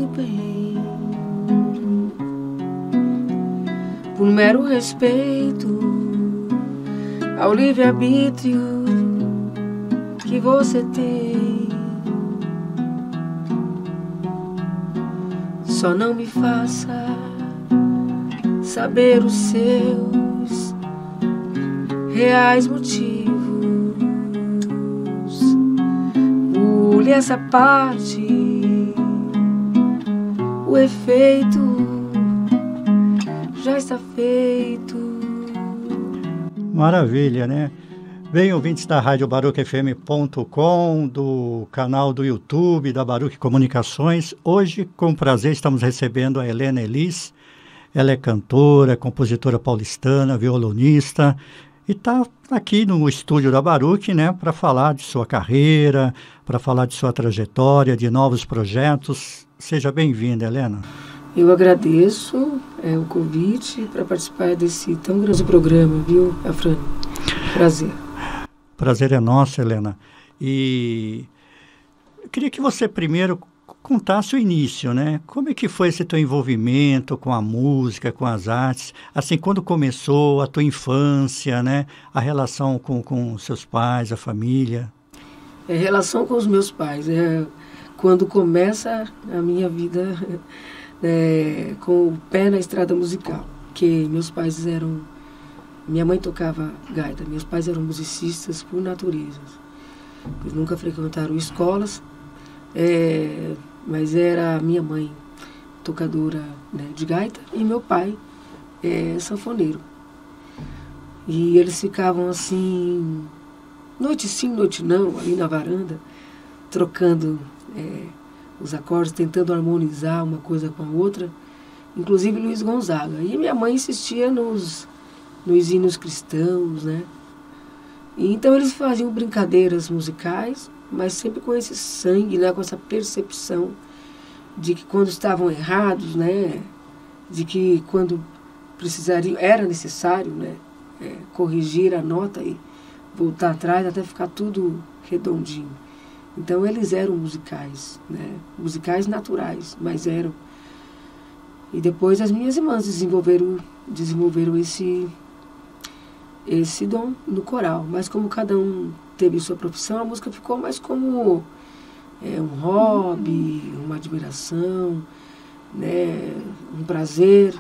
do bem, por mero respeito ao livre-arbítrio que você tem. Só não me faça saber os seus reais motivos. Pule essa parte, o efeito já está feito. Maravilha, né? Bem, ouvintes da Rádio BaruchFM.com, do canal do YouTube da Baruch Comunicações. Hoje, com prazer, estamos recebendo a Helena Elis. Ela é cantora, compositora paulistana, violonista e está aqui no estúdio da Baruch, né, para falar de sua carreira, para falar de sua trajetória, de novos projetos. Seja bem-vinda, Helena. Eu agradeço o convite para participar desse tão grande programa, viu, Afrânio? Prazer. Prazer é nosso, Helena. E eu queria que você primeiro contasse o início, né? Como é que foi esse teu envolvimento com a música, com as artes? Assim, quando começou a tua infância, né? A relação com seus pais, a família? A relação com os meus pais. Quando começa a minha vida com o pé na estrada musical. Porque meus pais eram... Minha mãe tocava gaita, meus pais eram musicistas por natureza. Eles nunca frequentaram escolas, mas era minha mãe tocadora, né, de gaita e meu pai sanfoneiro. E eles ficavam assim, noite sim, noite não, ali na varanda, trocando os acordes, tentando harmonizar uma coisa com a outra, inclusive Luiz Gonzaga. E minha mãe insistia nos hinos cristãos, né? E então eles faziam brincadeiras musicais, mas sempre com esse sangue, né? Com essa percepção de que quando estavam errados, né? De que quando precisariam, era necessário, né? Corrigir a nota e voltar atrás até ficar tudo redondinho. Então eles eram musicais, né? Musicais naturais, mas eram. E depois as minhas irmãs desenvolveram esse dom no coral, mas como cada um teve sua profissão, a música ficou mais como um hobby, uma admiração, né, um prazer.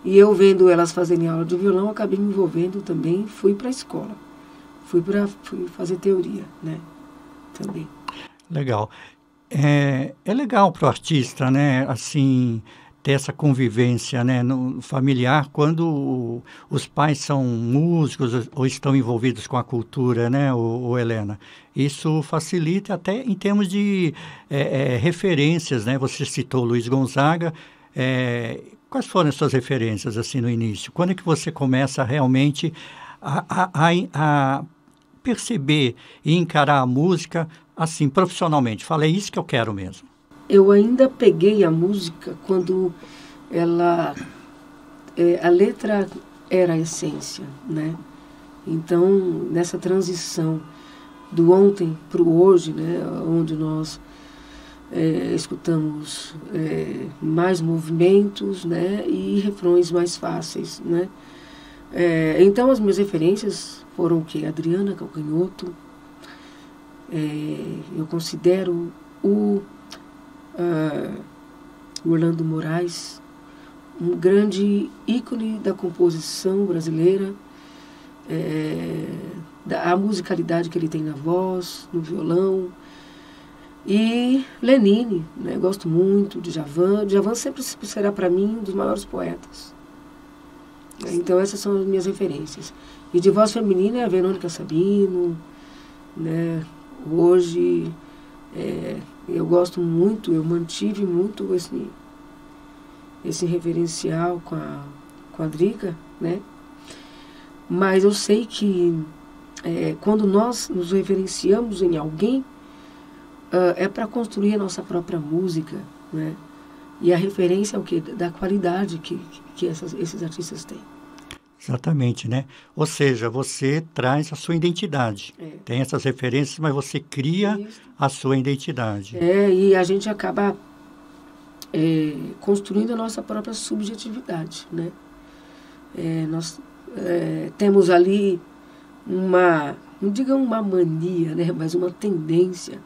E eu vendo elas fazerem aula de violão, acabei me envolvendo também, fui para a escola, fui fazer teoria, né, também. Legal. É legal para o artista, né, assim, ter essa convivência, né, no familiar, quando os pais são músicos ou estão envolvidos com a cultura, né, o Helena. Isso facilita até em termos de referências, né? Você citou Luiz Gonzaga. Quais foram as suas referências, assim, no início? Quando é que você começa realmente a perceber e encarar a música, assim, profissionalmente? Fala, é isso que eu quero mesmo. Eu ainda peguei a música quando a letra era a essência, né? Então, nessa transição do ontem para o hoje, né? Onde nós escutamos mais movimentos, né? E refrões mais fáceis, né? Então, as minhas referências foram o quê? Adriana Calcanhoto. Eu considero o Orlando Moraes um grande ícone da composição brasileira, a musicalidade que ele tem na voz, no violão. E Lenine, né? Gosto muito de Djavan. Djavan sempre será para mim um dos maiores poetas. Então essas são as minhas referências. E de voz feminina é a Verônica Sabino, né? Hoje eu gosto muito, eu mantive muito esse referencial com a Drica, né? Mas eu sei que quando nós nos referenciamos em alguém, é para construir a nossa própria música, né? E a referência é o quê? Da qualidade que esses artistas têm. Exatamente, né? Ou seja, você traz a sua identidade. Tem essas referências, mas você cria a sua identidade. E a gente acaba construindo a nossa própria subjetividade, né? Nós temos ali não diga uma mania, né? Mas uma tendência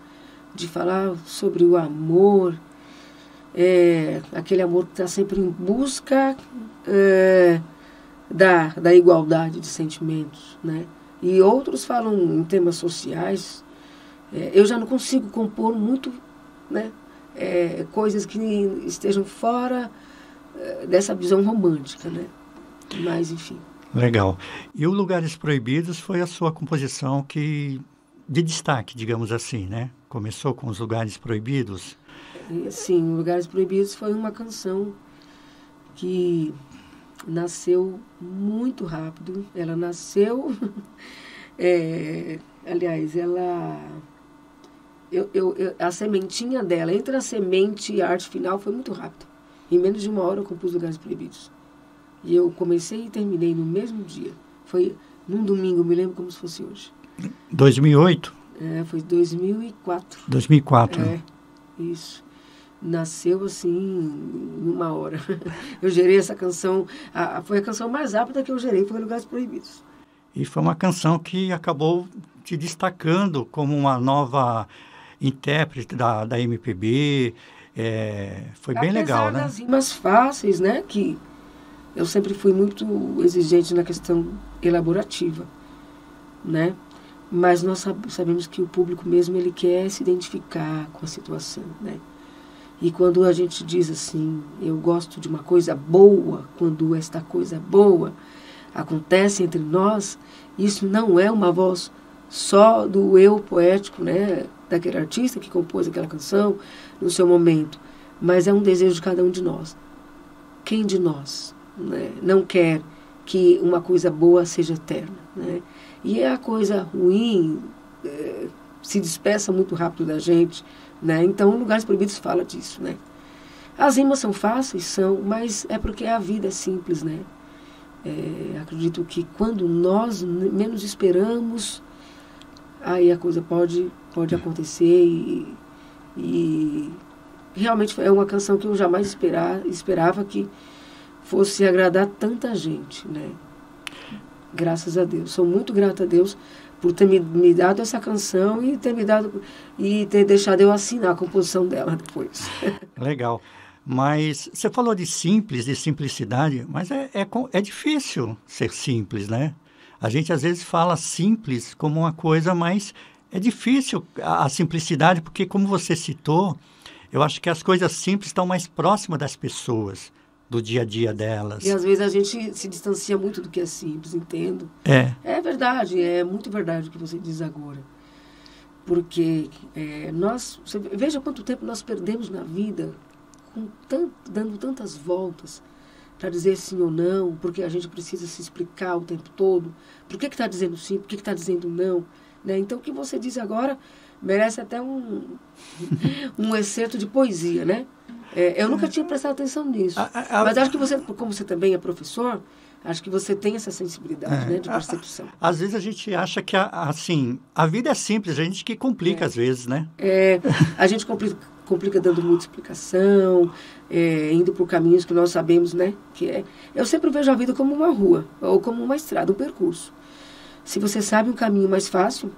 de falar sobre o amor, aquele amor que está sempre em busca da igualdade de sentimentos, né? E outros falam em temas sociais. Eu já não consigo compor muito, né? Coisas que estejam fora dessa visão romântica, né? Mas, enfim. Legal. E o Lugares Proibidos foi a sua composição de destaque, digamos assim, né? Começou com os Lugares Proibidos. Sim, Lugares Proibidos foi uma canção que nasceu muito rápido. Ela nasceu... aliás, a sementinha dela, entre a semente e a arte final, foi muito rápido. Em menos de 1 hora eu compus Lugares Proibidos. E eu comecei e terminei no mesmo dia. Foi num domingo, me lembro como se fosse hoje. 2008? Foi 2004. 2004. Isso. Nasceu assim, em 1 hora. Eu gerei essa canção, foi a canção mais rápida que eu gerei, foi Lugares Proibidos. E foi uma canção que acabou te destacando como uma nova intérprete da MPB. Foi bem legal, né? Apesar das rimas fáceis, né? Que eu sempre fui muito exigente na questão elaborativa, né? Mas nós sabemos que o público mesmo, ele quer se identificar com a situação, né? E quando a gente diz assim, eu gosto de uma coisa boa, quando esta coisa boa acontece entre nós, isso não é uma voz só do eu poético, né? Daquele artista que compôs aquela canção no seu momento, mas é um desejo de cada um de nós. Quem de nós, né, não quer que uma coisa boa seja eterna, né? E a coisa ruim se despeça muito rápido da gente, né? Então, Lugares Proibidos fala disso, né? As rimas são fáceis, mas é porque a vida é simples, né? Acredito que quando nós menos esperamos, aí a coisa pode acontecer e realmente é uma canção que eu jamais esperava que fosse agradar tanta gente, né? Graças a Deus. Sou muito grata a Deus por ter me dado essa canção e ter deixado eu assinar a composição dela depois. Legal. Mas você falou de simplicidade, mas é difícil ser simples, né? A gente às vezes fala simples como uma coisa, mas é difícil a simplicidade, porque como você citou, eu acho que as coisas simples estão mais próximas das pessoas, do dia a dia delas. E às vezes a gente se distancia muito do que é simples, entendo. É verdade, é muito verdade o que você diz agora. Porque veja quanto tempo nós perdemos na vida dando tantas voltas para dizer sim ou não, porque a gente precisa se explicar o tempo todo. Por que está dizendo sim, por que está dizendo não? Né? Então, o que você diz agora merece até um excerto de poesia, né? Eu nunca tinha prestado atenção nisso. Mas acho que você, como você também é professor, acho que você tem essa sensibilidade, né, de percepção. Às vezes a gente acha que, assim, a vida é simples, a gente que complica às vezes, né? A gente complica dando muita explicação, indo por caminhos que nós sabemos, né? Eu sempre vejo a vida como uma rua, ou como uma estrada, um percurso. Se você sabe um caminho mais fácil,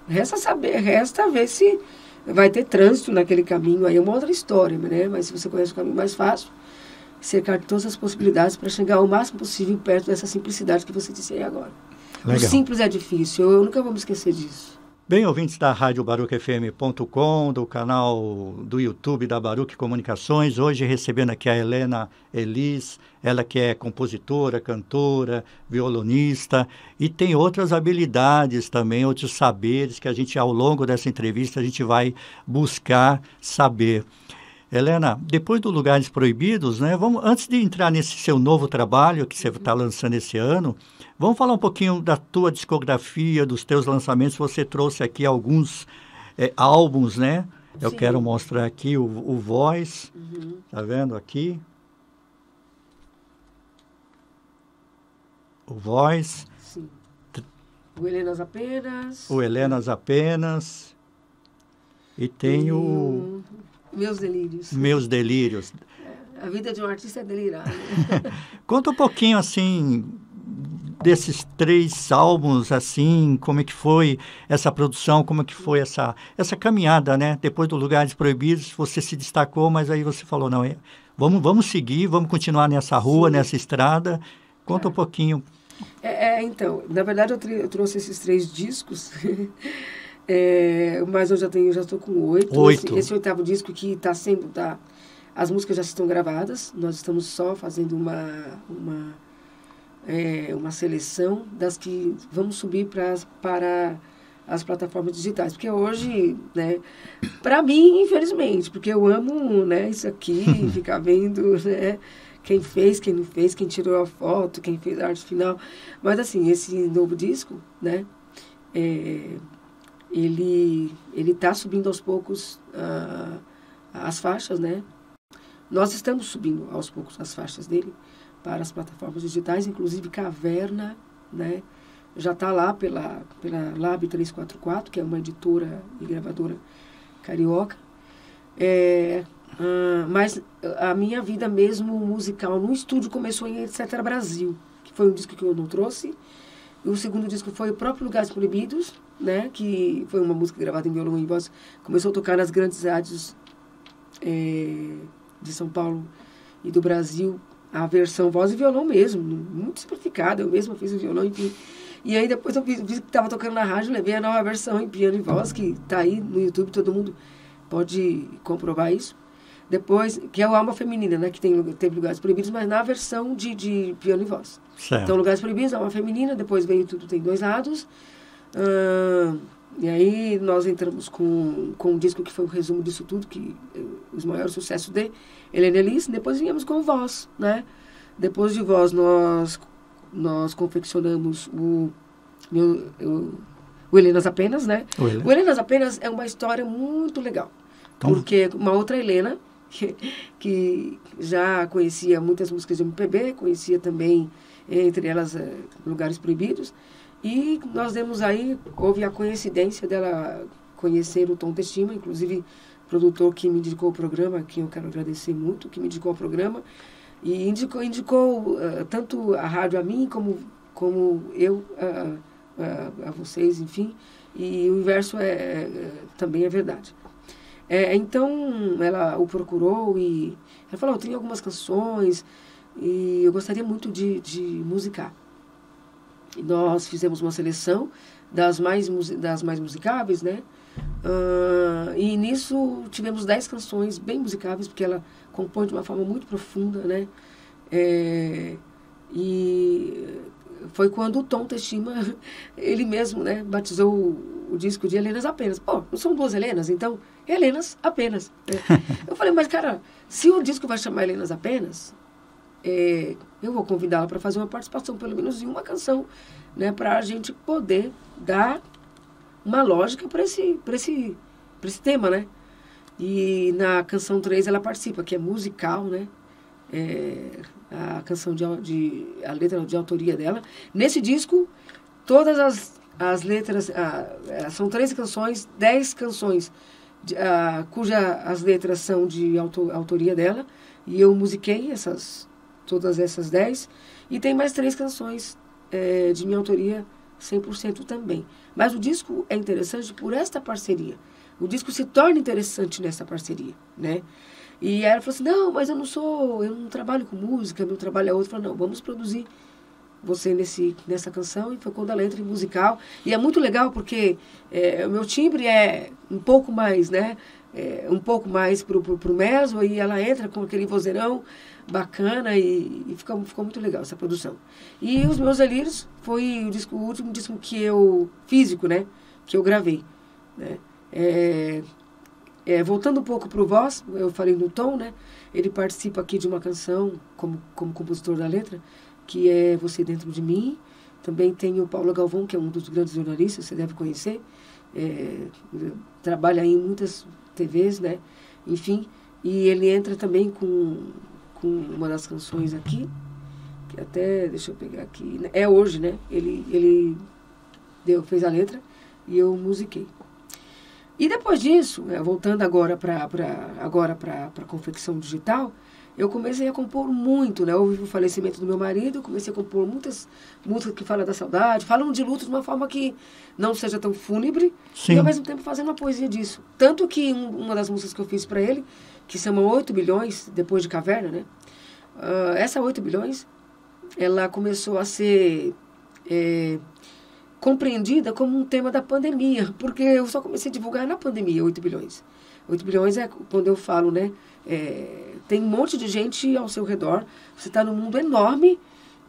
resta ver se vai ter trânsito naquele caminho, aí é uma outra história, né? Mas se você conhece o caminho mais fácil, cercar de todas as possibilidades para chegar ao máximo possível perto dessa simplicidade que você disse aí agora. Legal. O simples é difícil, eu nunca vou me esquecer disso. Bem, ouvintes da Rádio BaruchFM.com, do canal do YouTube da Baruch Comunicações, hoje recebendo aqui a Helena Elis, ela que é compositora, cantora, violonista e tem outras habilidades também, outros saberes que a gente, ao longo dessa entrevista, a gente vai buscar saber. Helena, depois do Lugares Proibidos, né, antes de entrar nesse seu novo trabalho que você está lançando esse ano, vamos falar um pouquinho da tua discografia, dos teus lançamentos. Você trouxe aqui alguns álbuns, né? Eu Sim. quero mostrar aqui o Voz, tá vendo aqui? O Voz. Sim. O Helenas Apenas. O Helenas Apenas. E tem o... Meus Delírios. Meus Delírios. A vida de um artista é delirar. Né? Conta um pouquinho, assim, desses 3 álbuns, assim, como é que foi essa produção, como é que foi essa caminhada, né? Depois do Lugares Proibidos, você se destacou, mas aí você falou, não, vamos seguir, vamos continuar nessa rua, sim, nessa estrada. Conta um pouquinho. Então, na verdade eu trouxe esses 3 discos, mas eu já estou com 8. Esse 8º disco que as músicas já estão gravadas, nós estamos só fazendo uma seleção das que vamos subir para as plataformas digitais. Porque hoje, né, para mim, infelizmente, porque eu amo, né, isso aqui, ficar vendo, né, quem fez, quem não fez, quem tirou a foto, quem fez a arte final. Mas, assim, esse novo disco, né, ele está subindo aos poucos as faixas, né. Nós estamos subindo aos poucos as faixas dele para as plataformas digitais, inclusive Caverna, né, já está lá pela Lab 344, que é uma editora e gravadora carioca. Mas a minha vida mesmo musical no estúdio começou em Etc. Brasil, que foi um disco que eu não trouxe. E o segundo disco foi o próprio Lugares Proibidos, né, que foi uma música gravada em violão e voz. Começou a tocar nas grandes rádios de São Paulo e do Brasil, a versão voz e violão mesmo, muito simplificada. Eu mesma fiz o violão, enfim. E aí depois eu vi que estava tocando na rádio, levei a nova versão em piano e voz, que está aí no YouTube, todo mundo pode comprovar isso. Depois, que é o Alma Feminina, né, que teve Lugares Proibidos, mas na versão de piano e voz. Certo. Então, Lugares Proibidos, Alma Feminina, depois veio Tudo Tem Dois Lados. E aí nós entramos com um disco que foi o resumo disso tudo, que os maiores sucessos de Helena Elis. Depois viemos com Voz, né? Depois de Voz, nós confeccionamos o Helenas Apenas, né? O Helenas Apenas é uma história muito legal. Então, porque uma outra Helena, que já conhecia muitas músicas de MPB, conhecia também, entre elas, Lugares Proibidos, e nós houve a coincidência dela conhecer o Tom Testima, inclusive o produtor que me indicou o programa, a quem eu quero agradecer muito, que me indicou o programa, e indicou tanto a rádio a mim, como eu a vocês, enfim, e o inverso também é verdade. Então, ela o procurou e ela falou, eu tenho algumas canções e eu gostaria muito de musicar. E nós fizemos uma seleção das mais musicáveis, né? E nisso tivemos 10 canções bem musicáveis, porque ela compõe de uma forma muito profunda, né? E foi quando o Tom Testima, ele mesmo, né, batizou o disco de Helenas Apenas. Pô, não são 2 Helenas, então, Helenas Apenas. Eu falei, mas cara, se o disco vai chamar Helenas Apenas, eu vou convidá-la para fazer uma participação, pelo menos em uma canção, né, para a gente poder dar uma lógica para esse tema, né? E na canção 3 ela participa, que é musical, né? A canção a letra de autoria dela. Nesse disco, todas as letras, são 13 canções, 10 canções as letras são de autoria dela, e eu musiquei todas essas 10, e tem mais 3 canções de minha autoria 100% também. Mas o disco é interessante por esta parceria. O disco se torna interessante nessa parceria, né? E ela falou assim, não, mas eu não trabalho com música, meu trabalho é outro. Eu falei, não, vamos produzir você nessa canção. E foi quando ela entra em musical. E é muito legal porque o meu timbre é um pouco mais, né? Um pouco mais pro meso, e ela entra com aquele vozeirão bacana e ficou muito legal essa produção. E Os Meus Delírios foi o último disco físico, né? Que eu gravei, né? Voltando um pouco para o Voz, eu falei no Tom, né? Ele participa aqui de uma canção como compositor da letra, que é Você Dentro de Mim. Também tem o Paulo Galvão, que é um dos grandes jornalistas, você deve conhecer. Trabalha em muitas TVs, né? Enfim, e ele entra também com uma das canções aqui, que até, deixa eu pegar aqui, é Hoje, né? Ele fez a letra e eu musiquei. E depois disso, voltando agora para a confecção digital, eu comecei a compor muito, né? Houve o falecimento do meu marido, eu comecei a compor muitas músicas que falam da saudade, falam de luto de uma forma que não seja tão fúnebre, Sim. e ao mesmo tempo fazendo uma poesia disso. Tanto que uma das músicas que eu fiz para ele, que se chama 8 bilhões, depois de Caverna, né? Essa 8 bilhões, ela começou a ser compreendida como um tema da pandemia, porque eu só comecei a divulgar na pandemia 8 bilhões. 8 bilhões é quando eu falo, né? Tem um monte de gente ao seu redor, você está num mundo enorme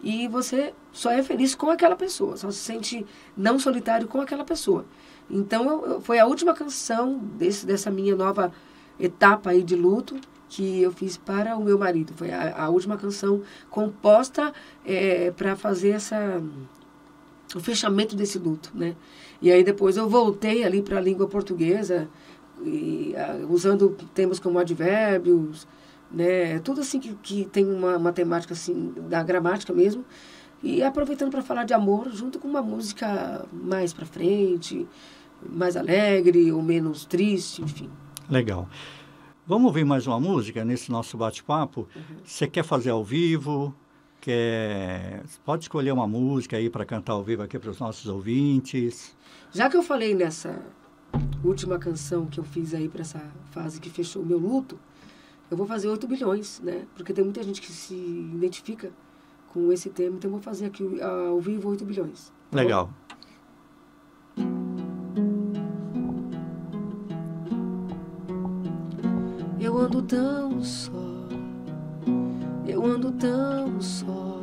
e você só é feliz com aquela pessoa, só se sente não solitário com aquela pessoa. Então, foi a última canção dessa minha nova etapa aí de luto que eu fiz para o meu marido. Foi a última canção composta para fazer o fechamento desse luto, né? E aí depois eu voltei ali para a língua portuguesa, usando temas como advérbios, né? Tudo assim que tem uma temática assim, da gramática mesmo, e aproveitando para falar de amor, junto com uma música mais para frente, mais alegre ou menos triste, enfim. Legal. Vamos ouvir mais uma música nesse nosso bate-papo? Você quer fazer ao vivo? Pode escolher uma música aí para cantar ao vivo aqui para os nossos ouvintes. Já que eu falei nessa última canção que eu fiz aí para essa fase que fechou o meu luto, eu vou fazer 8 bilhões, né? Porque tem muita gente que se identifica com esse tema, então eu vou fazer aqui ao vivo 8 bilhões. Legal. Eu ando tão só, eu ando tão só,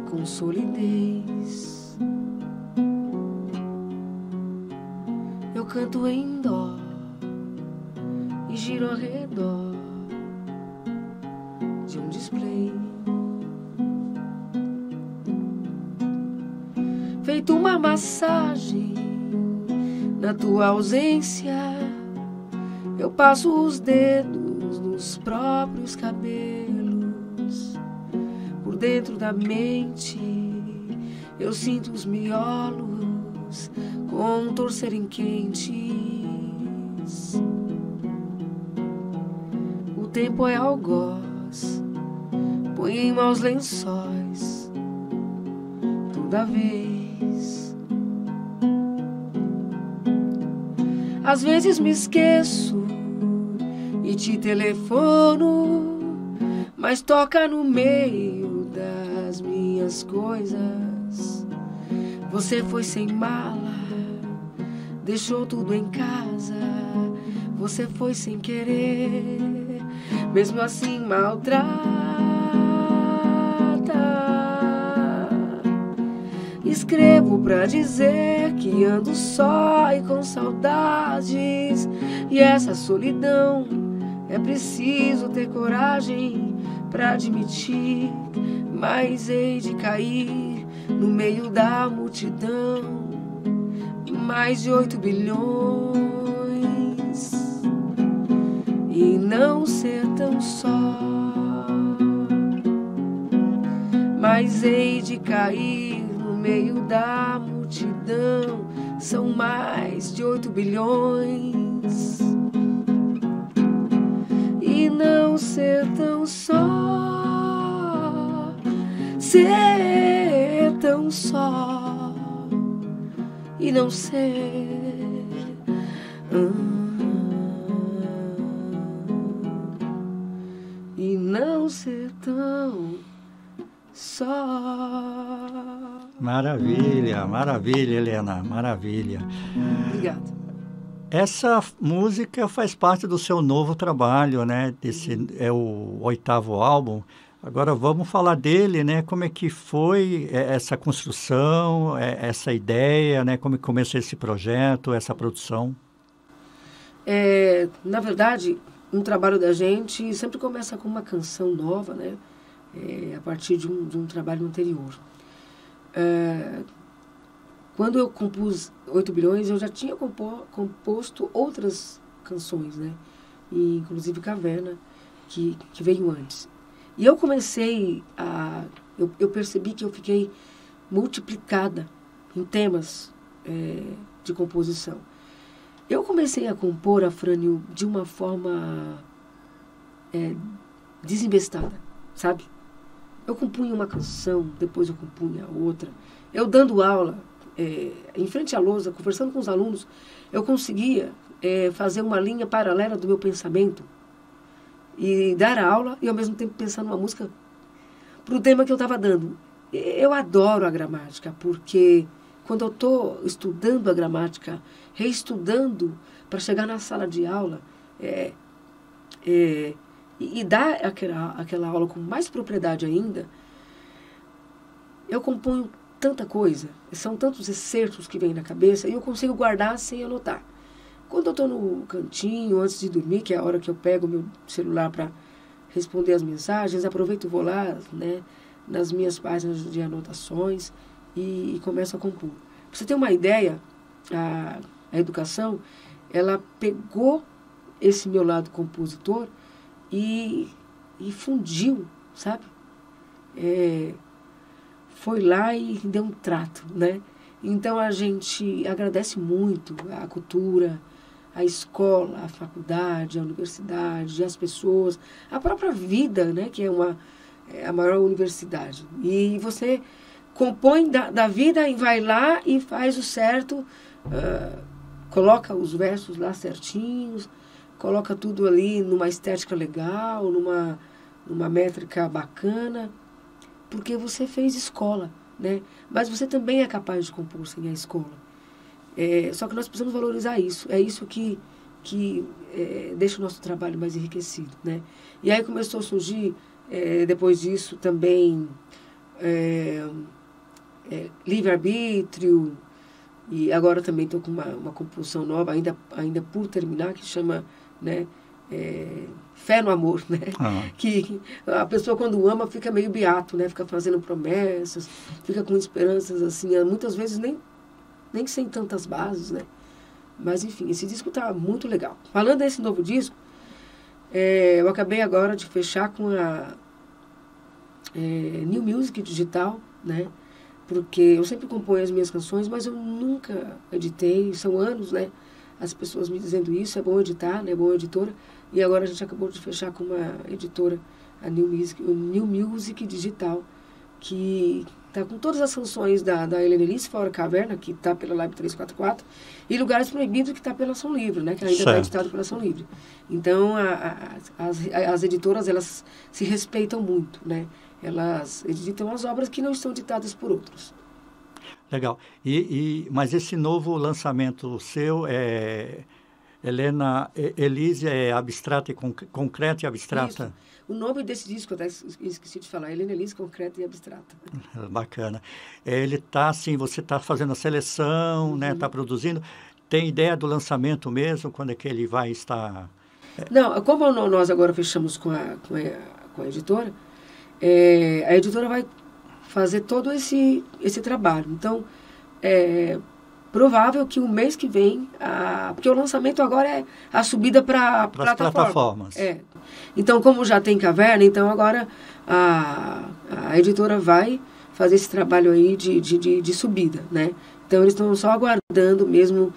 com solidez. Eu canto em dó e giro ao redor de um display, feito uma massagem na tua ausência. Eu passo os dedos nos próprios cabelos, por dentro da mente eu sinto os miolos contorcerem quentes. O tempo é algoz, põe em maus lençóis toda vez. Às vezes me esqueço e te telefono, mas toca no meio das minhas coisas. Você foi sem mala, deixou tudo em casa. Você foi sem querer, mesmo assim maltrata. Escrevo pra dizer que ando só e com saudades, e essa solidão é preciso ter coragem pra admitir. Mas hei de cair no meio da multidão, mais de 8 bilhões, e não ser tão só. Mas hei de cair no meio da multidão, são mais de 8 bilhões, e não ser tão só, ser tão só, e não ser e não ser tão só. Maravilha, maravilha, Helena, maravilha. Obrigada. Essa música faz parte do seu novo trabalho, né? É o 8º álbum. Agora vamos falar dele, né? Como é que foi essa construção, essa ideia, né? Como começou esse projeto, essa produção? Na verdade, um trabalho da gente sempre começa com uma canção nova, né? A partir de um trabalho anterior. Quando eu compus 8 bilhões, eu já tinha composto outras canções, né? E, inclusive Caverna, que veio antes. E eu comecei eu percebi que eu fiquei multiplicada em temas de composição. Eu comecei a compor, Afrânio, de uma forma desembestada, sabe? Eu compunha uma canção, depois eu compunha outra. Eu dando aula, em frente à lousa, conversando com os alunos, eu conseguia fazer uma linha paralela do meu pensamento e dar a aula e ao mesmo tempo pensar numa música para o tema que eu estava dando. Eu adoro a gramática, porque quando eu estou estudando a gramática, reestudando para chegar na sala de aula e dar aquela aula com mais propriedade ainda, eu componho tanta coisa, são tantos excertos que vêm na cabeça e eu consigo guardar sem anotar. Quando eu estou no cantinho, antes de dormir, que é a hora que eu pego o meu celular para responder as mensagens, aproveito e vou lá, né, nas minhas páginas de anotações e começo a compor. Para você ter uma ideia, a educação, ela pegou esse meu lado compositor e fundiu, sabe? Foi lá e deu um trato, né? Então a gente agradece muito a cultura, a escola, a faculdade, a universidade, as pessoas, a própria vida, né? Que é a maior universidade. E você compõe da vida e vai lá e faz o certo, coloca os versos lá certinhos, coloca tudo ali numa estética legal, numa métrica bacana, porque você fez escola, né? Mas você também é capaz de compor sem a escola. Só que nós precisamos valorizar isso. É isso que deixa o nosso trabalho mais enriquecido, né? E aí começou a surgir, depois disso, também livre-arbítrio, e agora também estou com uma composição nova, ainda por terminar, que chama, né, Fé no Amor, né? Que a pessoa, quando ama, fica meio beato, né? Fica fazendo promessas, fica com esperanças, assim, muitas vezes nem sem tantas bases, né? Mas, enfim, esse disco está muito legal. Falando desse novo disco, eu acabei agora de fechar com a New Music Digital, né? Porque eu sempre componho as minhas canções, mas eu nunca editei, são anos, né? As pessoas me dizendo isso, é bom editar, né? É bom editora. E agora a gente acabou de fechar com uma editora, a New Music Digital, que está com todas as canções da Helena Elis, fora Caverna, que está pela Live 344, e Lugares Proibidos, que está pela Ação Livre, né? Que ainda está editado pela Ação Livre. Então, as editoras, elas se respeitam muito, né? Elas editam as obras que não estão editadas por outros. Legal. Mas esse novo lançamento seu Helena Elis é abstrata e concreta e abstrata? Isso. O nome desse disco, eu até esqueci de falar, Helena Elis, concreta e abstrata. Bacana. Ele está assim, você está fazendo a seleção, né? Está produzindo. Tem ideia do lançamento mesmo? Quando é que ele vai estar... Não, como nós agora fechamos com a editora, a editora vai fazer todo esse trabalho. Então, provável que o mês que vem, porque o lançamento agora é a subida para plataformas. Então, como já tem Caverna, então agora a editora vai fazer esse trabalho aí de subida, né? Então, eles estão só aguardando mesmo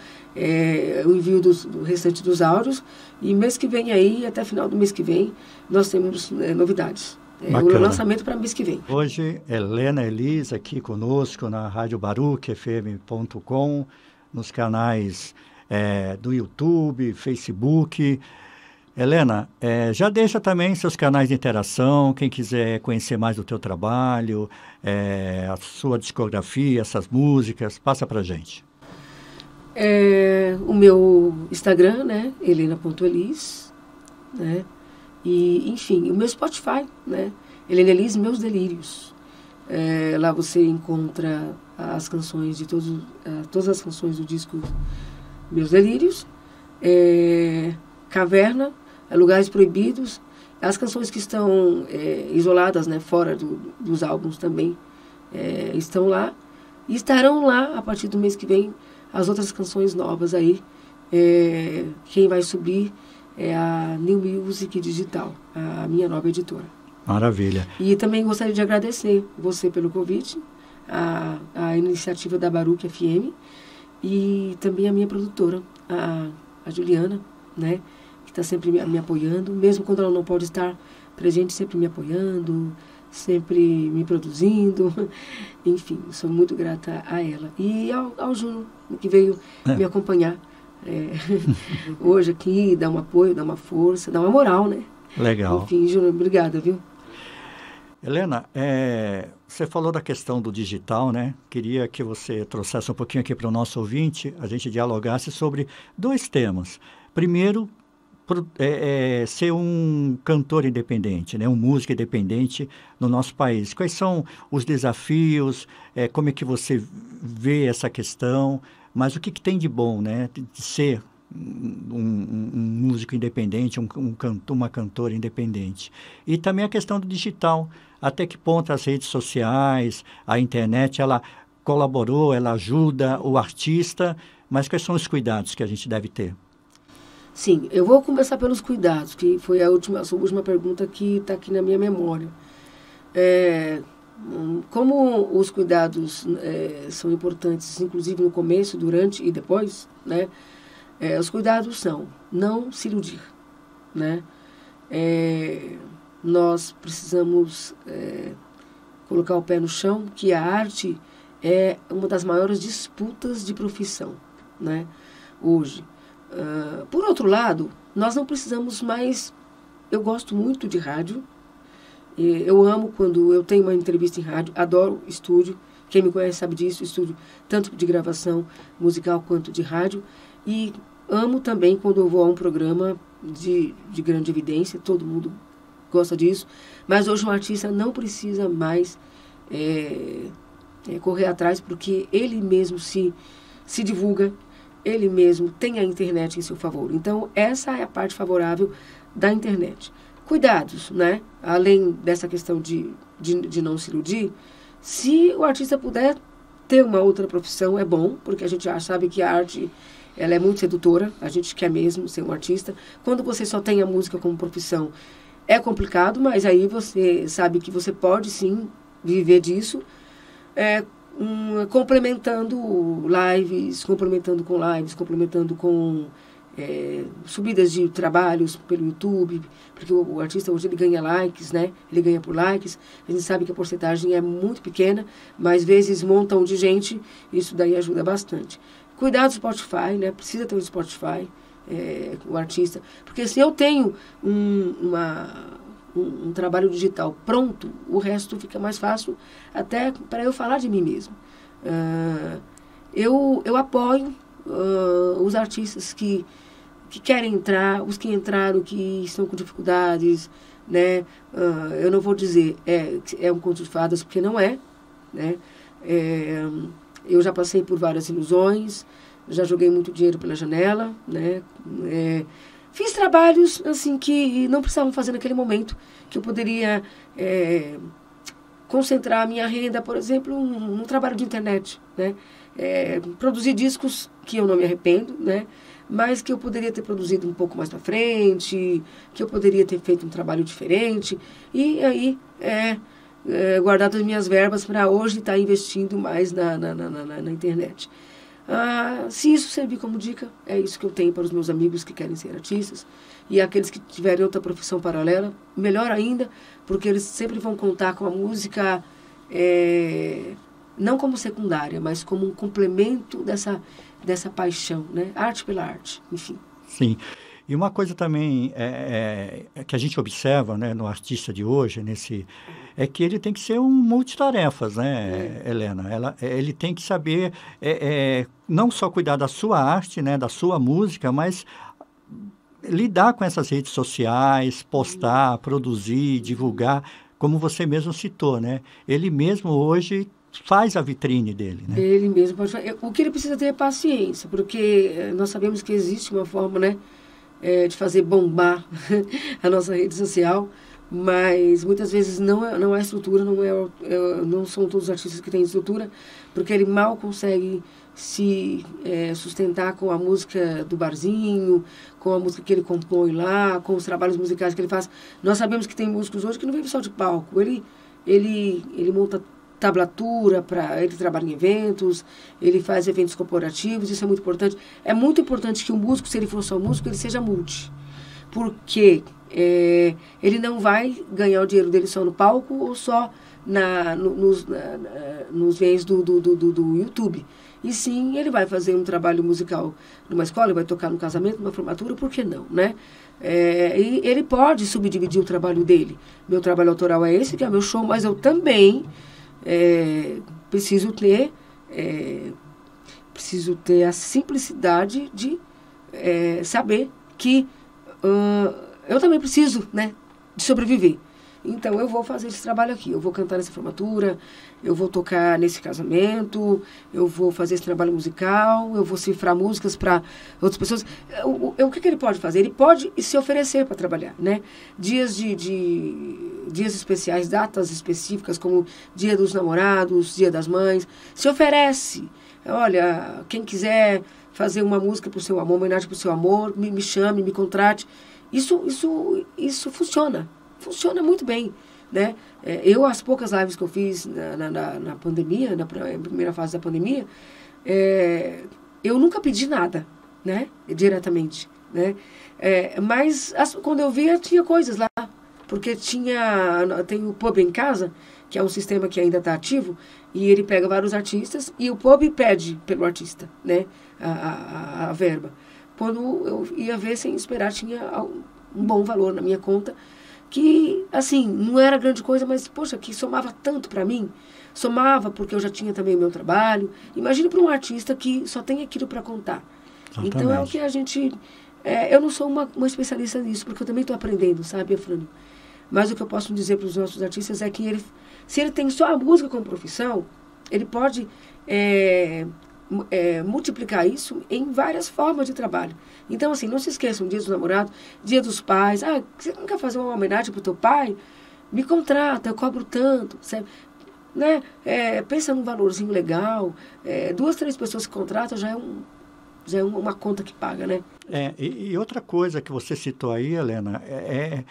o envio do restante dos áudios, e mês que vem aí, até final do mês que vem, nós temos novidades. O lançamento para mês que vem. Hoje, Helena Elis aqui conosco na Rádio baruchfm.com, nos canais do YouTube, Facebook. Helena, já deixa também seus canais de interação, quem quiser conhecer mais do teu trabalho, a sua discografia, essas músicas, passa pra gente. O meu Instagram, né, helena.elis, né? E, enfim, o meu Spotify, né? Helena Elis, Meus Delírios. Lá você encontra as canções de todas as canções do disco Meus Delírios. Caverna, Lugares Proibidos. As canções que estão isoladas, né, fora dos álbuns também estão lá. E estarão lá, a partir do mês que vem, as outras canções novas aí. Quem vai subir é a New Music Digital, a minha nova editora. Maravilha. E também gostaria de agradecer você pelo convite, a iniciativa da Baruch FM, e também a minha produtora, a Juliana, né, que está sempre me apoiando, mesmo quando ela não pode estar presente, sempre me apoiando, sempre me produzindo. Enfim, sou muito grata a ela. E ao Júnior, que veio me acompanhar hoje aqui, dar um apoio, dar uma força, dar uma moral, né? Legal. Enfim, Júnior, obrigada, viu? Helena, você falou da questão do digital, né? Queria que você trouxesse um pouquinho aqui para o nosso ouvinte, a gente dialogasse sobre 2 temas. Primeiro, ser um cantor independente, né? Um músico independente no nosso país. Quais são os desafios, como é que você vê essa questão, mas o que tem de bom, né? De ser um músico independente, uma cantora independente. E também a questão do digital, até que ponto as redes sociais, a internet, ela colaborou, ela ajuda o artista, mas quais são os cuidados que a gente deve ter? Sim, eu vou começar pelos cuidados, que foi a sua última pergunta que está aqui na minha memória. Como os cuidados são importantes, inclusive no começo, durante e depois, né? Os cuidados são não se iludir, né? Nós precisamos colocar o pé no chão, que a arte é uma das maiores disputas de profissão, né? Hoje. Por outro lado, nós não precisamos mais... Eu gosto muito de rádio, eu amo quando eu tenho uma entrevista em rádio, adoro estúdio, quem me conhece sabe disso, estúdio tanto de gravação musical quanto de rádio, e amo também quando eu vou a um programa de grande evidência, todo mundo gosta disso, mas hoje um artista não precisa mais correr atrás, porque ele mesmo se divulga, ele mesmo tem a internet em seu favor. Então, essa é a parte favorável da internet. Cuidados, né? Além dessa questão de não se iludir, se o artista puder ter uma outra profissão, é bom, porque a gente já sabe que a arte ela é muito sedutora, a gente quer mesmo ser um artista. Quando você só tem a música como profissão, é complicado, mas aí você sabe que você pode sim viver disso, complementando complementando com subidas de trabalhos pelo YouTube, porque o artista hoje ele ganha likes, né? Ele ganha por likes. A gente sabe que a porcentagem é muito pequena, mas vezes montam de gente, isso daí ajuda bastante. Cuidar do Spotify, né? Precisa ter um Spotify, o artista, porque se eu tenho um trabalho digital pronto, o resto fica mais fácil até para eu falar de mim mesmo. Eu apoio os artistas que querem entrar, os que entraram, que estão com dificuldades, né? Eu não vou dizer é um conto de fadas, porque não é, né? Eu já passei por várias ilusões, já joguei muito dinheiro pela janela, né? Fiz trabalhos assim que não precisavam fazer naquele momento, que eu poderia concentrar a minha renda, por exemplo, num trabalho de internet, né? Produzir discos que eu não me arrependo, né? Mas que eu poderia ter produzido um pouco mais para frente, que eu poderia ter feito um trabalho diferente, e aí guardado as minhas verbas para hoje estar investindo mais na internet. Se isso servir como dica, é isso que eu tenho para os meus amigos que querem ser artistas, e aqueles que tiverem outra profissão paralela, melhor ainda, porque eles sempre vão contar com a música não como secundária, mas como um complemento dessa paixão, né? Arte pela arte, enfim. Sim. E uma coisa também que a gente observa, né, no artista de hoje, é que ele tem que ser um multitarefas, né, Helena? Ele tem que saber não só cuidar da sua arte, né, da sua música, mas lidar com essas redes sociais, postar, produzir, divulgar, como você mesmo citou, né? Ele mesmo hoje faz a vitrine dele, né? Ele mesmo pode fazer. O que ele precisa ter é paciência, porque nós sabemos que existe uma forma, né, de fazer bombar a nossa rede social, mas muitas vezes não há estrutura, não são todos os artistas que têm estrutura, porque ele mal consegue se sustentar com a música do barzinho, com a música que ele compõe lá, com os trabalhos musicais que ele faz. Nós sabemos que tem músicos hoje que não vivem só de palco, ele monta tablatura, ele trabalha em eventos, ele faz eventos corporativos, isso é muito importante. É muito importante que o músico, se ele for só músico, ele seja multi. porque ele não vai ganhar o dinheiro dele só no palco ou só nos meios do YouTube. E sim, ele vai fazer um trabalho musical numa escola, ele vai tocar no casamento, numa formatura, por que não, né? E ele pode subdividir o trabalho dele. Meu trabalho autoral é esse, que é o meu show, mas eu também preciso ter a simplicidade de saber que eu também preciso, né, de sobreviver. Então, eu vou fazer esse trabalho aqui. Eu vou cantar nessa formatura, eu vou tocar nesse casamento, eu vou fazer esse trabalho musical, eu vou cifrar músicas para outras pessoas. O que ele pode fazer? Ele pode se oferecer para trabalhar, né? Dias dias especiais, datas específicas, como Dia dos Namorados, Dia das Mães. Se oferece. Olha, quem quiser fazer uma música para o seu amor, uma homenagem para o seu amor, me chame, me contrate. Isso funciona. Funciona muito bem, né? As poucas lives que eu fiz na pandemia, na primeira fase da pandemia, eu nunca pedi nada, né? Diretamente, né? Mas quando eu via, tinha coisas lá. Porque tem o Pub em Casa, que é um sistema que ainda está ativo, e ele pega vários artistas e o Pub pede pelo artista, né? A verba. Quando eu ia ver sem esperar, tinha um bom valor na minha conta, que, assim, não era grande coisa, mas, poxa, que somava tanto para mim. Somava porque eu já tinha também o meu trabalho. Imagine para um artista que só tem aquilo para contar. Exatamente. Então, é o que a gente... eu não sou uma especialista nisso, porque eu também estou aprendendo, sabe, Afrânio? Mas o que eu posso dizer para os nossos artistas é que se ele tem só a música como profissão, ele pode multiplicar isso em várias formas de trabalho. Então, assim, não se esqueçam, Dia dos Namorados, Dia dos Pais. Você não quer fazer uma homenagem para o teu pai? Me contrata, eu cobro tanto, sabe? Né? Pensa num valorzinho legal. 2, 3 pessoas que contratam já é uma conta que paga, né? E outra coisa que você citou aí, Helena, é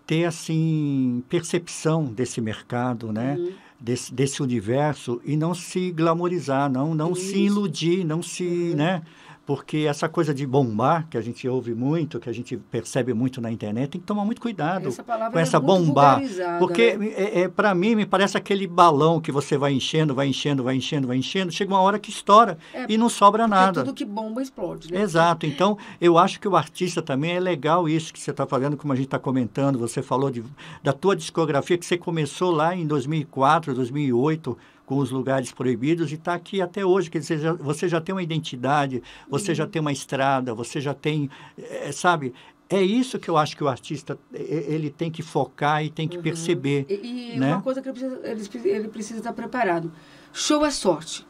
ter, assim, percepção desse mercado, né? Desse universo, e não se glamorizar, não se iludir, não se, né? Porque essa coisa de bombar, que a gente ouve muito, que a gente percebe muito na internet, tem que tomar muito cuidado com essa bombar. Porque, né? Para mim, me parece aquele balão que você vai enchendo, chega uma hora que estoura e não sobra nada. Tudo que bomba explode, né? Exato. Então, eu acho que o artista também é legal isso que você está fazendo, como a gente está comentando. Você falou da tua discografia, que você começou lá em 2004, 2008, com os Lugares Proibidos, e está aqui até hoje. Quer dizer, você já tem uma identidade, você já tem uma estrada, você já tem, sabe? É isso que eu acho que o artista ele tem que focar e tem que perceber. E né? Uma coisa que ele precisa estar preparado. Show é sorte.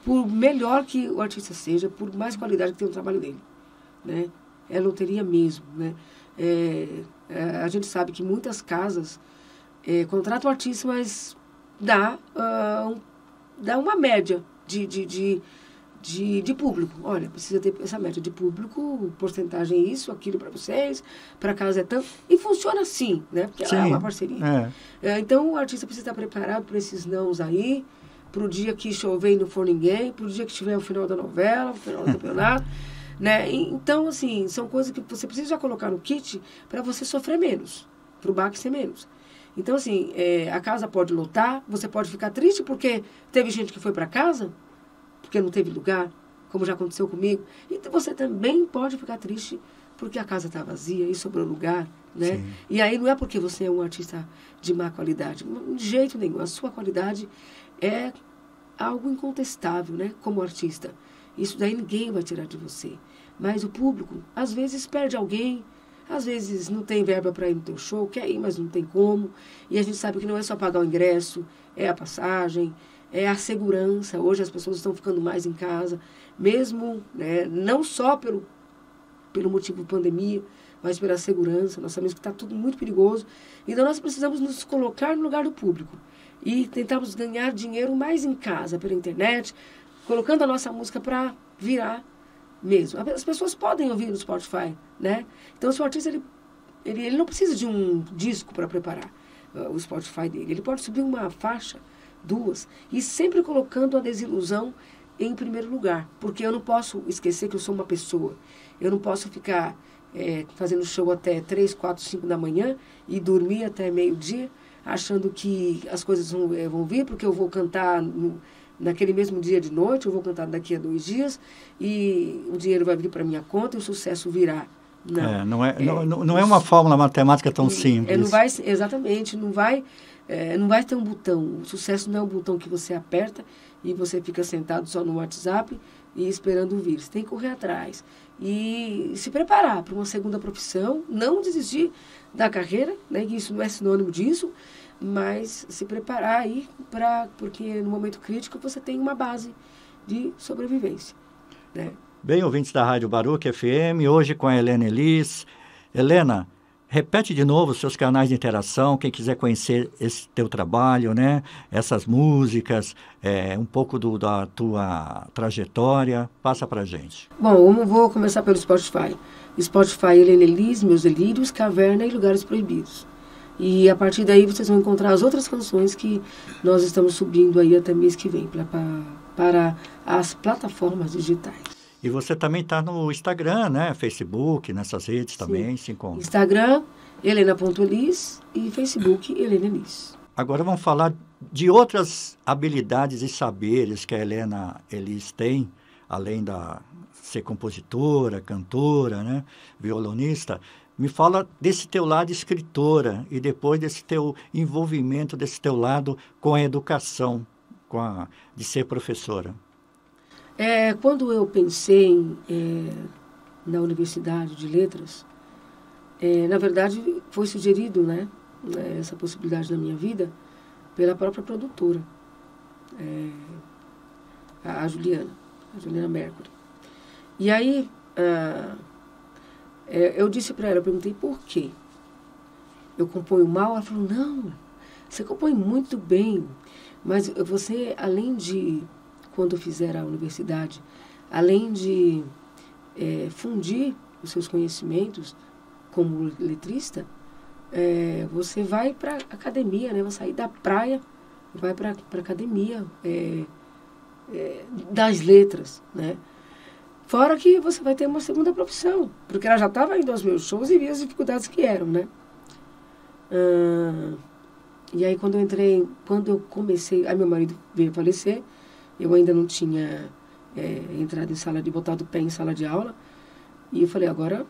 Por melhor que o artista seja, por mais qualidade que tenha o trabalho dele, né? É loteria mesmo, né? A gente sabe que muitas casas contratam o artista, mas dá uma média de público. Olha, precisa ter essa média de público, porcentagem isso, aquilo para vocês, para casa é tanto. E funciona assim, né? Porque é uma parceria. Então, o artista precisa estar preparado para esses nãos aí, para o dia que chover e não for ninguém, para o dia que tiver o final da novela, o final do campeonato. Né? Então, assim, são coisas que você precisa já colocar no kit para você sofrer menos, para o baque ser menos. Então, assim, a casa pode lotar, você pode ficar triste porque teve gente que foi para casa, porque não teve lugar, como já aconteceu comigo. Então, você também pode ficar triste porque a casa está vazia e sobrou lugar, né? Sim. E aí não é porque você é um artista de má qualidade, de jeito nenhum. A sua qualidade é algo incontestável, né? Como artista. Isso daí ninguém vai tirar de você. Mas o público, às vezes, perde alguém. Às vezes não tem verba para ir no teu show, quer ir, mas não tem como. E a gente sabe que não é só pagar o ingresso, é a passagem, é a segurança. Hoje as pessoas estão ficando mais em casa, mesmo, né, não só pelo motivo pandemia, mas pela segurança. Nós sabemos que está tudo muito perigoso. Então nós precisamos nos colocar no lugar do público e tentarmos ganhar dinheiro mais em casa, pela internet, colocando a nossa música para virar mesmo. As pessoas podem ouvir no Spotify, né? Então, se o artista ele não precisa de um disco para preparar o Spotify dele. Ele pode subir uma faixa, 2, e sempre colocando a desilusão em primeiro lugar. Porque eu não posso esquecer que eu sou uma pessoa. Eu não posso ficar fazendo show até 3, 4, 5 da manhã e dormir até meio-dia, achando que as coisas vão vir, porque eu vou cantar naquele mesmo dia de noite, eu vou cantar daqui a 2 dias e o dinheiro vai vir para minha conta e o sucesso virá. Não é uma fórmula matemática tão simples. Não vai, exatamente, não vai ter um botão. O sucesso não é um botão que você aperta e você fica sentado só no WhatsApp e esperando vir. Você tem que correr atrás e se preparar para uma segunda profissão, não desistir da carreira, né, que isso não é sinônimo disso, mas se preparar aí porque no momento crítico você tem uma base de sobrevivência, né? Bem, ouvintes da Rádio Baruch FM, hoje com a Helena Elis. Helena, repete de novo os seus canais de interação, quem quiser conhecer esse teu trabalho, né? Essas músicas, um pouco da tua trajetória, passa pra gente. Bom, eu vou começar pelo Spotify. Spotify, Helena Elis, Meus Delírios, Caverna e Lugares Proibidos. E a partir daí vocês vão encontrar as outras canções que nós estamos subindo aí até mês que vem para as plataformas digitais. E você também está no Instagram, né? Facebook, nessas redes também se encontra. Instagram, Helena.Elis e Facebook, Helena Elis. Agora vamos falar de outras habilidades e saberes que a Helena Elis tem, além de ser compositora, cantora, né? Violonista. Me fala desse teu lado escritora e depois desse teu envolvimento, desse teu lado com a educação, de ser professora. Quando eu pensei na Universidade de Letras, na verdade foi sugerido, né, essa possibilidade na minha vida pela própria produtora, a Juliana Mercury. E aí eu disse para ela, eu perguntei por quê. Eu componho mal? Ela falou, não, você compõe muito bem, mas você, além de, quando fizer a universidade, além de fundir os seus conhecimentos como letrista, você vai para a academia, né? Vai sair da praia, vai para a academia das letras, né? Fora que você vai ter uma segunda profissão, porque ela já estava indo aos meus shows e via as dificuldades que eram, né? E aí quando eu comecei, aí meu marido veio falecer, eu ainda não tinha entrado botado o pé em sala de aula, e eu falei, agora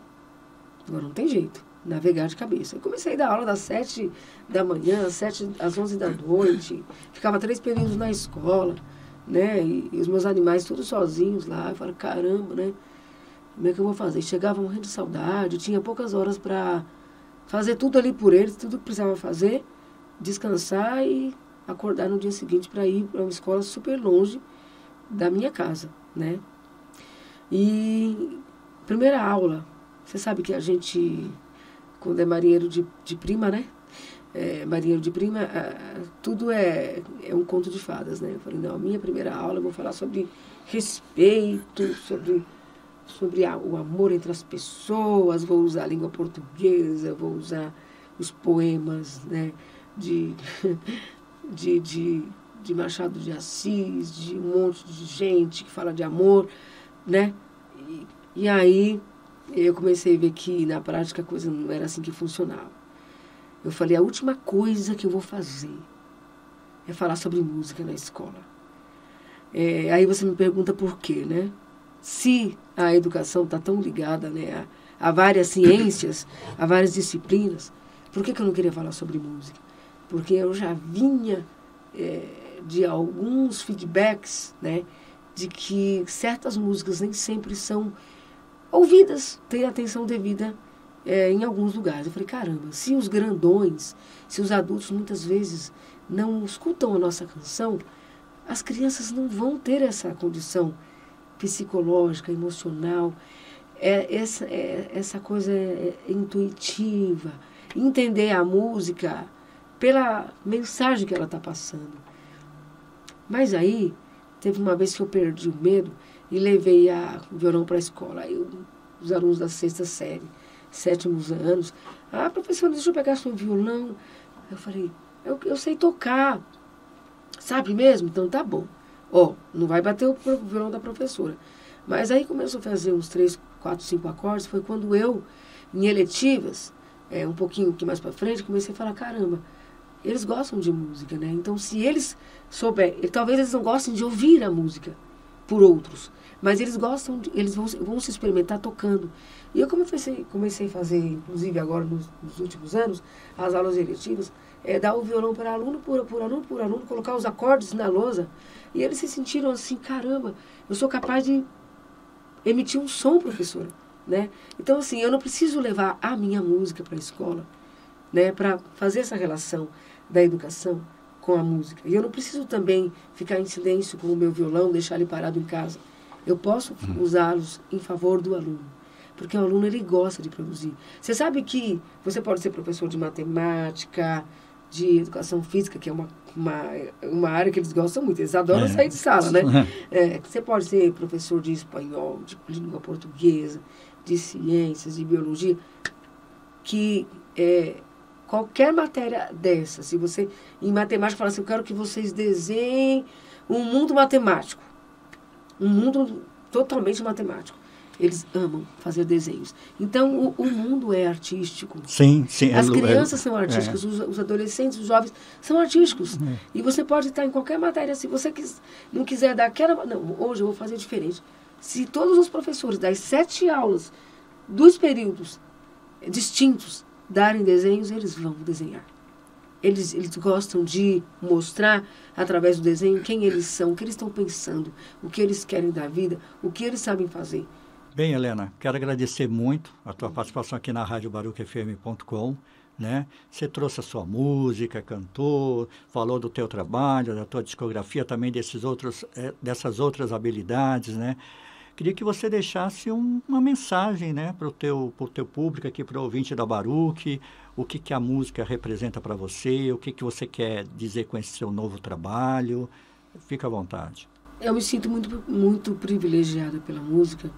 não tem jeito, navegar de cabeça. Eu comecei a dar aula das 7 da manhã, às 11 da noite, ficava 3 períodos na escola, né, e os meus animais todos sozinhos lá, eu falei, caramba, né, como é que eu vou fazer? Chegava morrendo de saudade, tinha poucas horas para fazer tudo ali por eles, tudo que precisava fazer, descansar e acordar no dia seguinte para ir para uma escola super longe da minha casa, né. E primeira aula, você sabe que a gente, quando é marinheiro de prima, né, marinheiro de prima, tudo é um conto de fadas, né. Eu falei, não, a minha primeira aula eu vou falar sobre respeito, sobre o amor entre as pessoas, vou usar a língua portuguesa, vou usar os poemas, né, de Machado de Assis, de um monte de gente que fala de amor, né? E aí eu comecei a ver que na prática a coisa não era assim que funcionava. Eu falei, a última coisa que eu vou fazer é falar sobre música na escola. Aí você me pergunta por quê, né? Se a educação está tão ligada, né, a várias ciências, a várias disciplinas, por que eu não queria falar sobre música? Porque eu já vinha de alguns feedbacks, né, de que certas músicas nem sempre são ouvidas, têm atenção devida em alguns lugares. Eu falei, caramba, se os grandões, se os adultos muitas vezes não escutam a nossa canção, as crianças não vão ter essa condição psicológica, emocional, essa coisa intuitiva, entender a música pela mensagem que ela está passando. Mas aí, teve uma vez que eu perdi o medo e levei o violão para a escola. Aí os alunos da 6ª série, 7º anos, professora, deixa eu pegar seu violão. Eu falei, eu sei tocar, sabe mesmo? Então tá bom. Não vai bater o violão da professora. Mas aí começou a fazer uns 3, 4, 5 acordes, foi quando eu em eletivas, um pouquinho aqui mais para frente, comecei a falar, caramba, eles gostam de música, né? Então, se eles souberem, talvez eles não gostem de ouvir a música por outros, mas eles gostam, eles vão se experimentar tocando. E eu comecei a fazer, inclusive agora nos últimos anos, as aulas eletivas, dar o violão para aluno por aluno, colocar os acordes na lousa, e eles se sentiram assim, caramba, eu sou capaz de emitir um som, professora, né? Então, assim, eu não preciso levar a minha música para a escola, né, para fazer essa relação da educação com a música. E eu não preciso também ficar em silêncio com o meu violão, deixar ele parado em casa. Eu posso usá-los em favor do aluno, porque o aluno, ele gosta de produzir. Você sabe que você pode ser professor de matemática, de educação física, que é uma área que eles gostam muito, eles adoram sair de sala, né? Você pode ser professor de espanhol, de língua portuguesa, de ciências, de biologia, que qualquer matéria dessa, se você, em matemática, fala assim, eu quero que vocês desenhem um mundo matemático, um mundo totalmente matemático. Eles amam fazer desenhos. Então, o mundo é artístico. Sim, sim. As crianças são artísticas, os adolescentes, os jovens são artísticos. E você pode estar em qualquer matéria. Se você não quiser dar aquela... Não, hoje eu vou fazer diferente. Se todos os professores das 7 aulas, 2 períodos distintos, darem desenhos, eles vão desenhar. Eles gostam de mostrar, através do desenho, quem eles são, o que eles estão pensando, o que eles querem da vida, o que eles sabem fazer. Bem, Helena, quero agradecer muito a tua participação aqui na Rádio BarucFM.com, né? Você trouxe a sua música, cantou, falou do teu trabalho, da tua discografia, também dessas outras habilidades, né? Queria que você deixasse uma mensagem, né, para o teu público aqui, para o ouvinte da Baruc, o que a música representa para você, o que você quer dizer com esse seu novo trabalho. Fica à vontade. Eu me sinto muito, muito privilegiada pela música,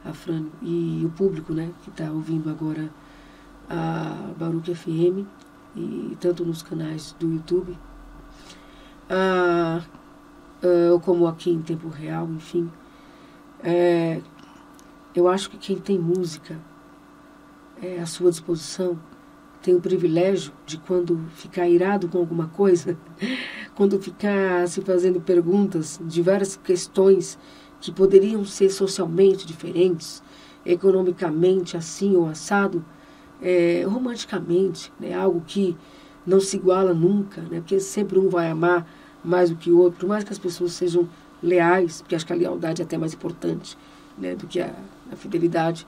a Fran, e o público, né, que está ouvindo agora a Baruc FM, e tanto nos canais do YouTube, como aqui em tempo real, enfim. Eu acho que quem tem música à sua disposição tem o privilégio de, quando ficar irado com alguma coisa, quando ficar se fazendo perguntas de várias questões que poderiam ser socialmente diferentes, economicamente assim ou assado, romanticamente, né, algo que não se iguala nunca, né, porque sempre um vai amar mais do que o outro, por mais que as pessoas sejam leais, porque acho que a lealdade é até mais importante, né, do que a fidelidade.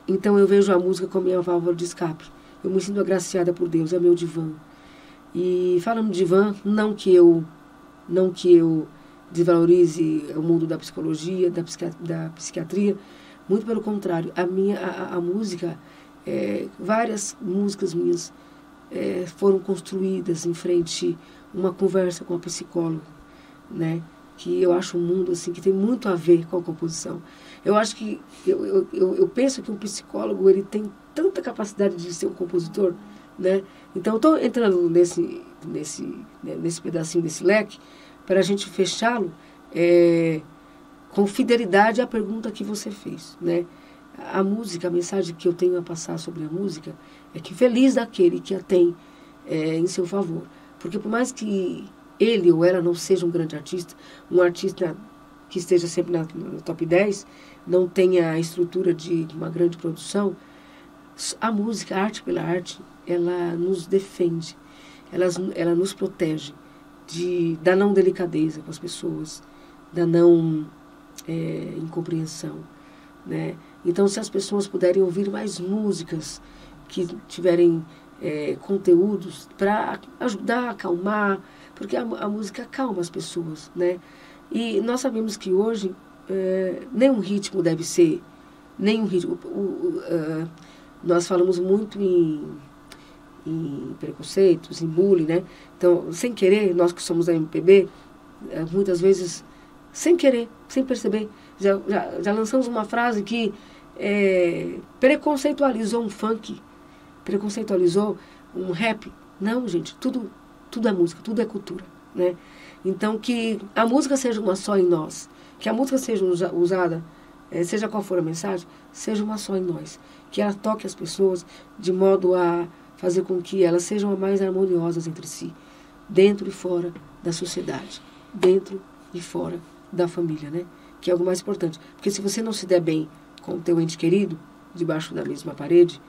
Então eu vejo a música como minha válvula de escape. Eu me sinto agraciada por Deus, é meu divã. E falando de divã, não que eu desvalorize o mundo da psicologia, da psiquiatria, muito pelo contrário. A música, várias músicas minhas foram construídas em frente a uma conversa com a psicóloga, né? Que eu acho um mundo assim que tem muito a ver com a composição. Eu acho que eu penso que um psicólogo, ele tem tanta capacidade de ser um compositor, né? Então eu estou entrando nesse pedacinho desse leque para a gente fechá-lo com fidelidade à pergunta que você fez, né? A música, a mensagem que eu tenho a passar sobre a música é que feliz daquele que a tem em seu favor, porque por mais que ele ou ela não seja um grande artista, um artista que esteja sempre no top 10, não tenha a estrutura de uma grande produção, a música, a arte pela arte, ela nos defende, ela nos protege da não delicadeza com as pessoas, da não incompreensão, né? Então, se as pessoas puderem ouvir mais músicas que tiverem conteúdos para ajudar a acalmar, porque a música acalma as pessoas, né? E nós sabemos que hoje nenhum ritmo deve ser, nenhum ritmo. Nós falamos muito em preconceitos, em bullying, né? Então, sem querer, nós que somos da MPB, muitas vezes, sem querer, sem perceber, já lançamos uma frase que preconceitualizou um funk, preconceitualizou um rap. Não, gente, tudo é música, tudo é cultura, né? Então, que a música seja uma só em nós, que a música seja usada, seja qual for a mensagem, seja uma só em nós. que ela toque as pessoas de modo a fazer com que elas sejam mais harmoniosas entre si, dentro e fora da sociedade, dentro e fora da família, né? Que é algo mais importante. Porque se você não se der bem com o teu ente querido, debaixo da mesma parede,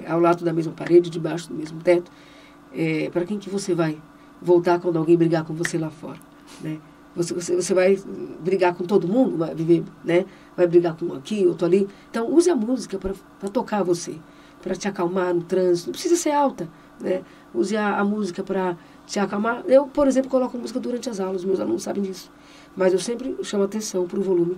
ao lado da mesma parede, debaixo do mesmo teto, para quem que você vai voltar quando alguém brigar com você lá fora, né? Você vai brigar com todo mundo, vai viver, né? Vai brigar com um aqui, outro ali. Então, use a música para tocar você, para te acalmar no trânsito. Não precisa ser alta, né? Use a música para te acalmar. Eu, por exemplo, coloco música durante as aulas, meus alunos sabem disso. Mas eu sempre chamo atenção para o volume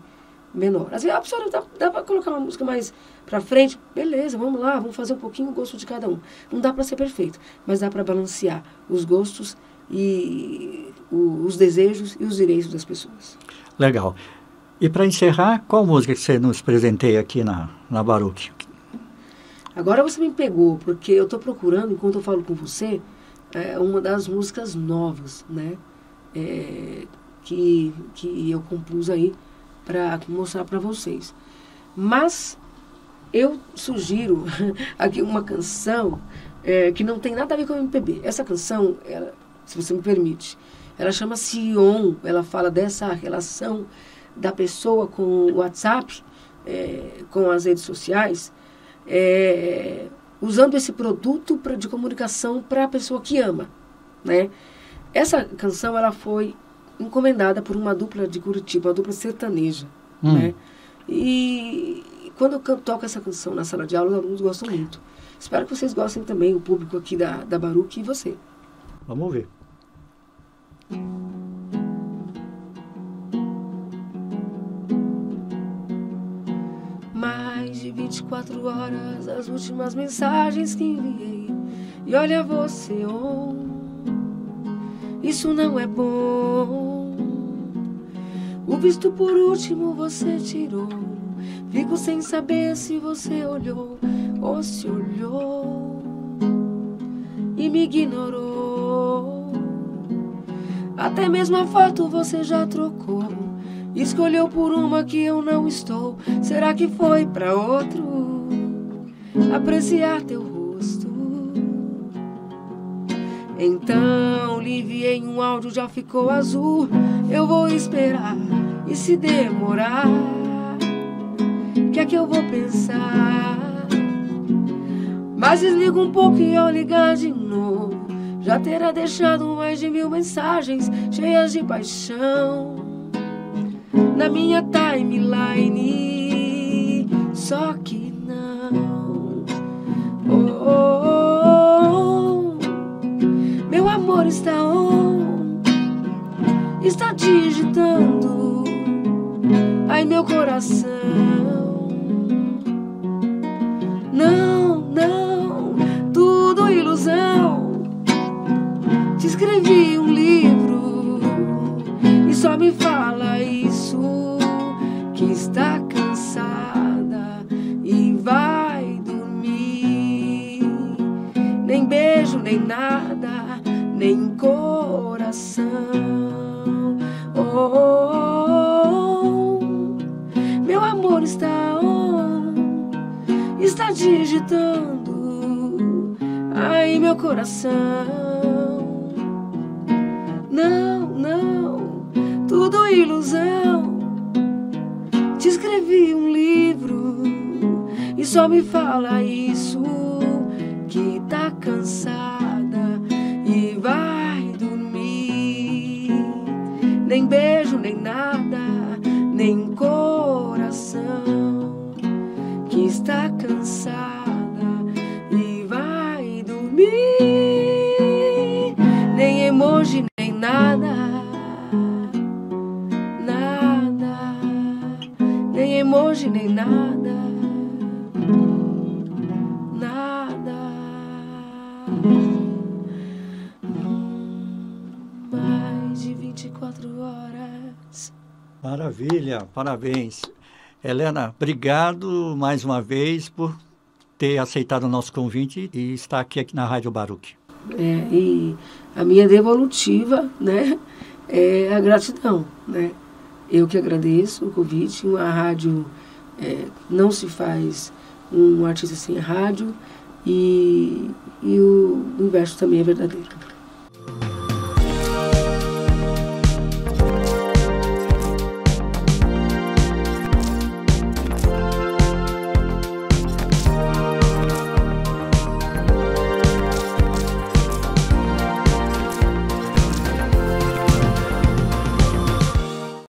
menor. Às vezes, a pessoa dá para colocar uma música mais para frente, beleza, vamos lá, vamos fazer um pouquinho o gosto de cada um. Não dá para ser perfeito, mas dá para balancear os gostos e os desejos e os direitos das pessoas. Legal. E para encerrar, qual música que você nos presenteia aqui na Baruch? Agora você me pegou, porque eu estou procurando, enquanto eu falo com você, uma das músicas novas, né? Que eu compus aí para mostrar para vocês. Mas eu sugiro aqui uma canção que não tem nada a ver com o MPB. Essa canção, se você me permite, ela chama-se On. Ela fala dessa relação da pessoa com o WhatsApp, com as redes sociais, usando esse produto de comunicação para a pessoa que ama, né? Essa canção ela foi encomendada por uma dupla de Curitiba, uma dupla sertaneja, né? E quando eu toco essa canção na sala de aula, os alunos gostam muito. Espero que vocês gostem também, o público aqui da Baruch e você. Vamos ver. Mais de 24 horas, as últimas mensagens que enviei. E olha você, isso não é bom. O visto por último você tirou. Fico sem saber se você olhou ou se olhou e me ignorou. Até mesmo a foto você já trocou. Escolheu por uma que eu não estou. Será que foi pra outro apreciar teu rosto? Então lhe enviei um áudio, já ficou azul. Eu vou esperar e se demorar, que é que eu vou pensar? Mas desliga um pouco e ao ligar de novo, já terá deixado mais de 1000 mensagens cheias de paixão na minha timeline. Só que não. Meu amor está on, está digitando ai meu coração. Não, não, tudo ilusão. Te escrevi um livro e só me fala isso, que está cansada e vai dormir. Nem beijo, nem nada, nem coração. Meu amor está on, está digitando ai meu coração. Não, não, tudo ilusão. Te escrevi um livro e só me fala isso, que tá cansada e vai dormir. Nem beijo, nem nada, nem coração, que está cansada e vai dormir. Nem emoji, nem nada, nada, nem emoji, nem nada, nada. Mais de 24 horas. Maravilha, parabéns. Helena, obrigado mais uma vez por ter aceitado o nosso convite e estar aqui na Rádio Baruch. E a minha devolutiva, né, é a gratidão, né? Eu que agradeço o convite, uma rádio Não se faz um artista sem rádio, e o inverso também é verdadeiro.